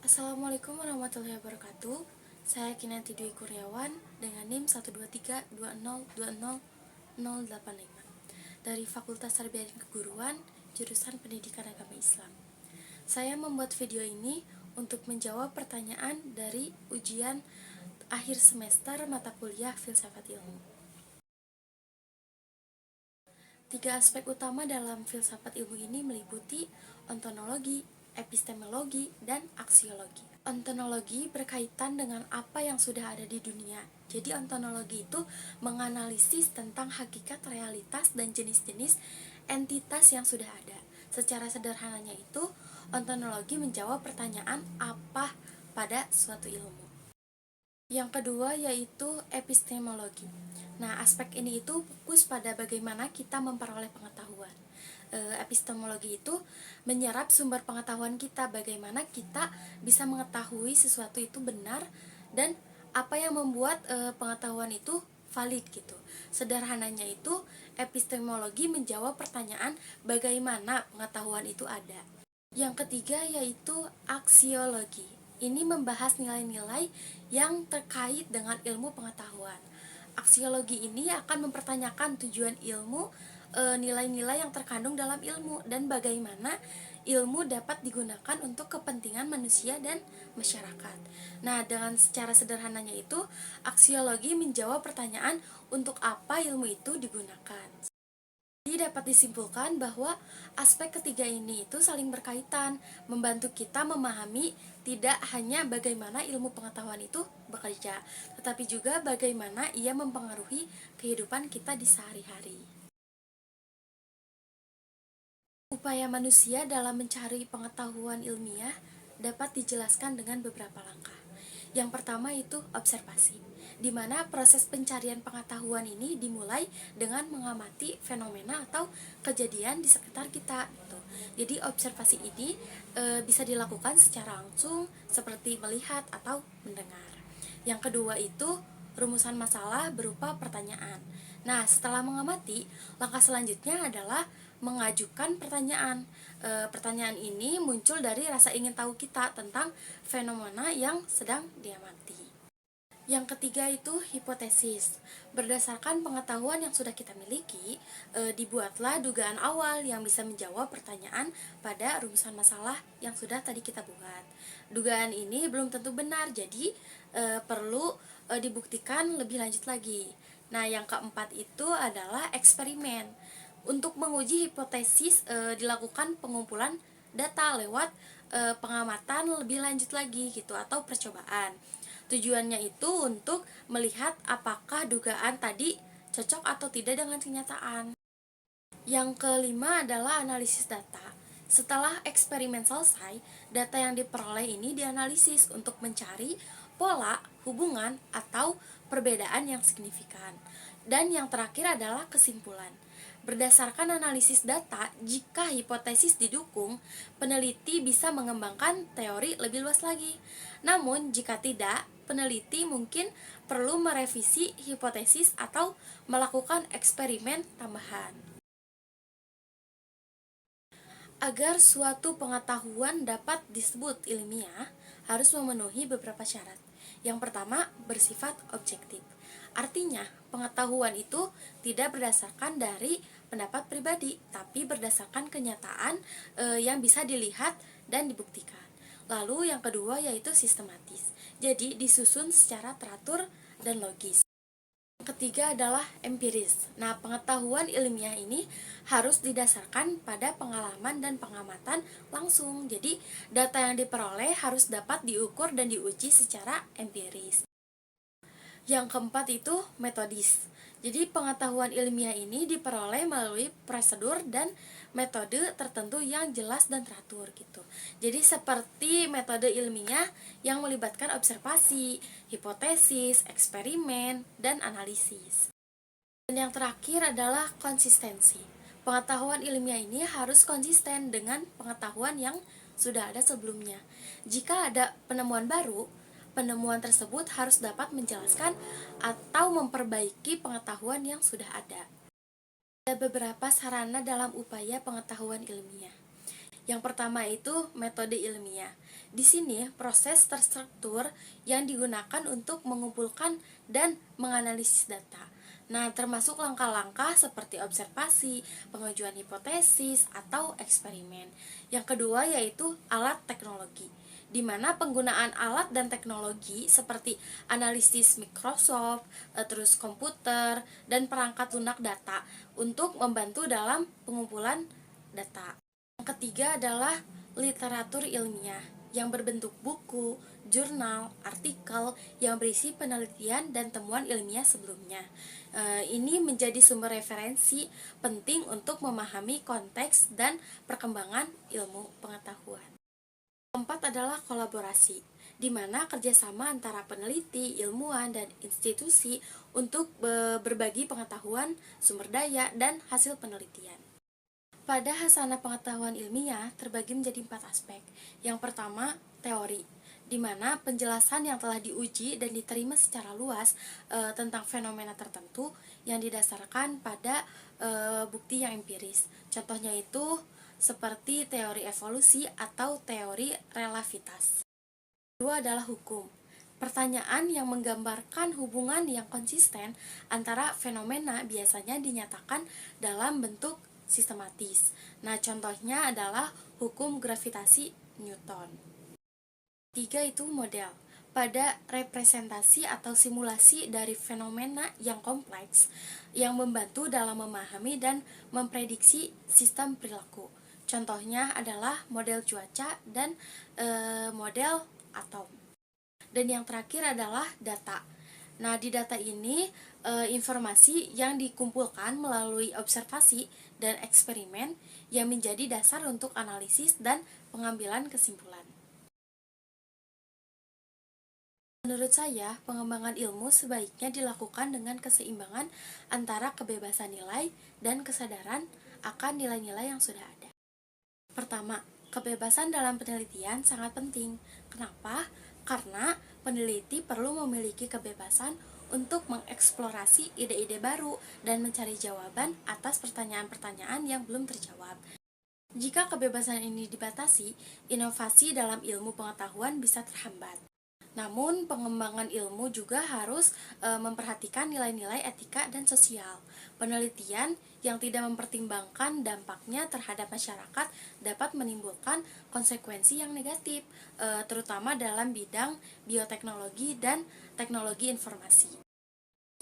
Assalamualaikum warahmatullahi wabarakatuh. Saya Kinanti Dwi Kurniawan dengan NIM 123200085 dari Fakultas Tarbiyah dan Keguruan, jurusan Pendidikan Agama Islam. Saya membuat video ini untuk menjawab pertanyaan dari ujian akhir semester mata kuliah Filsafat Ilmu. 3 aspek utama dalam filsafat ilmu ini meliputi ontologi, epistemologi, dan aksiologi. Ontologi berkaitan dengan apa yang sudah ada di dunia. Jadi ontologi itu menganalisis tentang hakikat, realitas, dan jenis-jenis entitas yang sudah ada. Secara sederhananya itu, ontologi menjawab pertanyaan apa pada suatu ilmu. Yang kedua yaitu epistemologi. Nah, aspek ini itu fokus pada bagaimana kita memperoleh pengetahuan. Epistemologi itu menyerap sumber pengetahuan kita, bagaimana kita bisa mengetahui sesuatu itu benar dan apa yang membuat pengetahuan itu valid gitu. Sederhananya itu epistemologi menjawab pertanyaan bagaimana pengetahuan itu ada. Yang ketiga yaitu aksiologi. Ini membahas nilai-nilai yang terkait dengan ilmu pengetahuan. Aksiologi ini akan mempertanyakan tujuan ilmu, nilai-nilai yang terkandung dalam ilmu, dan bagaimana ilmu dapat digunakan untuk kepentingan manusia dan masyarakat. Nah, dengan secara sederhananya itu, aksiologi menjawab pertanyaan untuk apa ilmu itu digunakan. Jadi dapat disimpulkan bahwa aspek ketiga ini itu saling berkaitan, membantu kita memahami tidak hanya bagaimana ilmu pengetahuan itu bekerja, tetapi juga bagaimana ia mempengaruhi kehidupan kita di sehari-hari. Upaya manusia dalam mencari pengetahuan ilmiah dapat dijelaskan dengan beberapa langkah. Yang pertama itu observasi, di mana proses pencarian pengetahuan ini dimulai dengan mengamati fenomena atau kejadian di sekitar kita gitu. Jadi observasi ini bisa dilakukan secara langsung seperti melihat atau mendengar. Yang kedua itu rumusan masalah berupa pertanyaan. Nah, setelah mengamati, langkah selanjutnya adalah mengajukan pertanyaan. Pertanyaan ini muncul dari rasa ingin tahu kita tentang fenomena yang sedang diamati. Yang ketiga itu hipotesis. Berdasarkan pengetahuan yang sudah kita miliki, dibuatlah dugaan awal yang bisa menjawab pertanyaan pada rumusan masalah yang sudah tadi kita buat. Dugaan ini belum tentu benar, jadi perlu dibuktikan lebih lanjut lagi. Nah, yang keempat itu adalah eksperimen. Untuk menguji hipotesis dilakukan pengumpulan data lewat pengamatan lebih lanjut lagi gitu atau percobaan. Tujuannya itu untuk melihat apakah dugaan tadi cocok atau tidak dengan kenyataan. Yang kelima adalah analisis data. Setelah eksperimen selesai, data yang diperoleh ini dianalisis untuk mencari pola, hubungan, atau perbedaan yang signifikan. Dan yang terakhir adalah kesimpulan. Berdasarkan analisis data, jika hipotesis didukung, peneliti bisa mengembangkan teori lebih luas lagi. Namun, jika tidak, peneliti mungkin perlu merevisi hipotesis atau melakukan eksperimen tambahan. Agar suatu pengetahuan dapat disebut ilmiah, harus memenuhi beberapa syarat. Yang pertama, bersifat objektif. Artinya, pengetahuan itu tidak berdasarkan dari pendapat pribadi, tapi berdasarkan kenyataan yang bisa dilihat dan dibuktikan. Lalu yang kedua yaitu sistematis. Jadi disusun secara teratur dan logis. Yang ketiga adalah empiris. Nah, pengetahuan ilmiah ini harus didasarkan pada pengalaman dan pengamatan langsung. Jadi, data yang diperoleh harus dapat diukur dan diuji secara empiris. Yang keempat itu metodis. Jadi pengetahuan ilmiah ini diperoleh melalui prosedur dan metode tertentu yang jelas dan teratur gitu. Jadi seperti metode ilmiah yang melibatkan observasi, hipotesis, eksperimen, dan analisis. Dan yang terakhir adalah konsistensi. Pengetahuan ilmiah ini harus konsisten dengan pengetahuan yang sudah ada sebelumnya. Jika ada penemuan baru, penemuan tersebut harus dapat menjelaskan atau memperbaiki pengetahuan yang sudah ada. Ada beberapa sarana dalam upaya pengetahuan ilmiah. Yang pertama itu metode ilmiah. Di sini proses terstruktur yang digunakan untuk mengumpulkan dan menganalisis data. Nah, termasuk langkah-langkah seperti observasi, pengajuan hipotesis, atau eksperimen. Yang kedua yaitu alat teknologi, di mana penggunaan alat dan teknologi seperti analisis Microsoft, terus komputer, dan perangkat lunak data untuk membantu dalam pengumpulan data. Yang ketiga adalah literatur ilmiah yang berbentuk buku, jurnal, artikel yang berisi penelitian dan temuan ilmiah sebelumnya. Ini menjadi sumber referensi penting untuk memahami konteks dan perkembangan ilmu pengetahuan. Keempat adalah kolaborasi, di mana kerjasama antara peneliti, ilmuwan, dan institusi untuk berbagi pengetahuan, sumber daya, dan hasil penelitian. Pada hasanah pengetahuan ilmiah terbagi menjadi 4 aspek. Yang pertama, teori, di mana penjelasan yang telah diuji dan diterima secara luas tentang fenomena tertentu yang didasarkan pada bukti yang empiris. Contohnya itu seperti teori evolusi atau teori relativitas. Kedua adalah hukum. Pertanyaan yang menggambarkan hubungan yang konsisten antara fenomena biasanya dinyatakan dalam bentuk sistematis. Nah, contohnya adalah hukum gravitasi Newton. Tiga itu model. Pada representasi atau simulasi dari fenomena yang kompleks yang membantu dalam memahami dan memprediksi sistem perilaku. Contohnya adalah model cuaca dan model atom. Dan yang terakhir adalah data. Nah, di data ini informasi yang dikumpulkan melalui observasi dan eksperimen yang menjadi dasar untuk analisis dan pengambilan kesimpulan. Menurut saya, pengembangan ilmu sebaiknya dilakukan dengan keseimbangan antara kebebasan nilai dan kesadaran akan nilai-nilai yang sudah ada. Pertama, kebebasan dalam penelitian sangat penting. Kenapa? Karena peneliti perlu memiliki kebebasan untuk mengeksplorasi ide-ide baru dan mencari jawaban atas pertanyaan-pertanyaan yang belum terjawab. Jika kebebasan ini dibatasi, inovasi dalam ilmu pengetahuan bisa terhambat. Namun, pengembangan ilmu juga harus memperhatikan nilai-nilai etika dan sosial. Penelitian yang tidak mempertimbangkan dampaknya terhadap masyarakat dapat menimbulkan konsekuensi yang negatif, terutama dalam bidang bioteknologi dan teknologi informasi.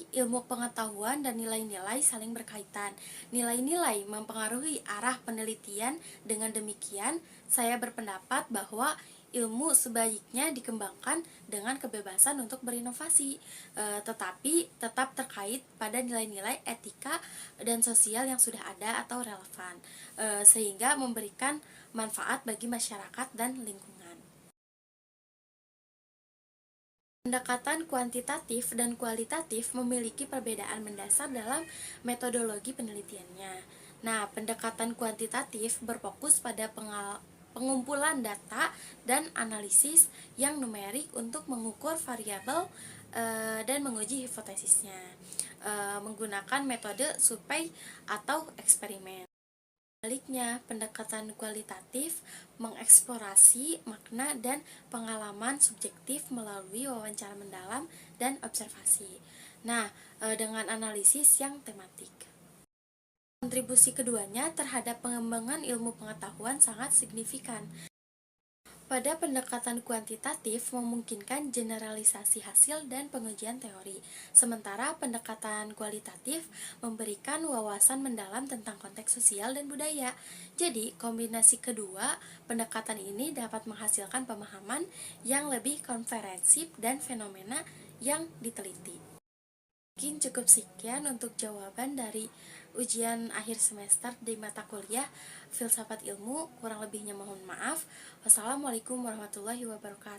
Ilmu pengetahuan dan nilai-nilai saling berkaitan. Nilai-nilai mempengaruhi arah penelitian. Dengan demikian, saya berpendapat bahwa ilmu sebaiknya dikembangkan dengan kebebasan untuk berinovasi, tetapi tetap terkait pada nilai-nilai etika dan sosial yang sudah ada atau relevan, sehingga memberikan manfaat bagi masyarakat dan lingkungan. Pendekatan kuantitatif dan kualitatif memiliki perbedaan mendasar dalam metodologi penelitiannya. Nah, pendekatan kuantitatif berfokus pada pengumpulan data dan analisis yang numerik untuk mengukur variabel dan menguji hipotesisnya menggunakan metode survei atau eksperimen. Sebaliknya, pendekatan kualitatif mengeksplorasi makna dan pengalaman subjektif melalui wawancara mendalam dan observasi. Nah, dengan analisis yang tematik. Kontribusi keduanya terhadap pengembangan ilmu pengetahuan sangat signifikan. Pada pendekatan kuantitatif memungkinkan generalisasi hasil dan pengujian teori, sementara pendekatan kualitatif memberikan wawasan mendalam tentang konteks sosial dan budaya. Jadi, kombinasi kedua pendekatan ini dapat menghasilkan pemahaman yang lebih komprehensif dan fenomena yang diteliti. Mungkin cukup sekian untuk jawaban dari ujian akhir semester di mata kuliah Filsafat Ilmu. Kurang lebihnya mohon maaf. Wassalamualaikum warahmatullahi wabarakatuh.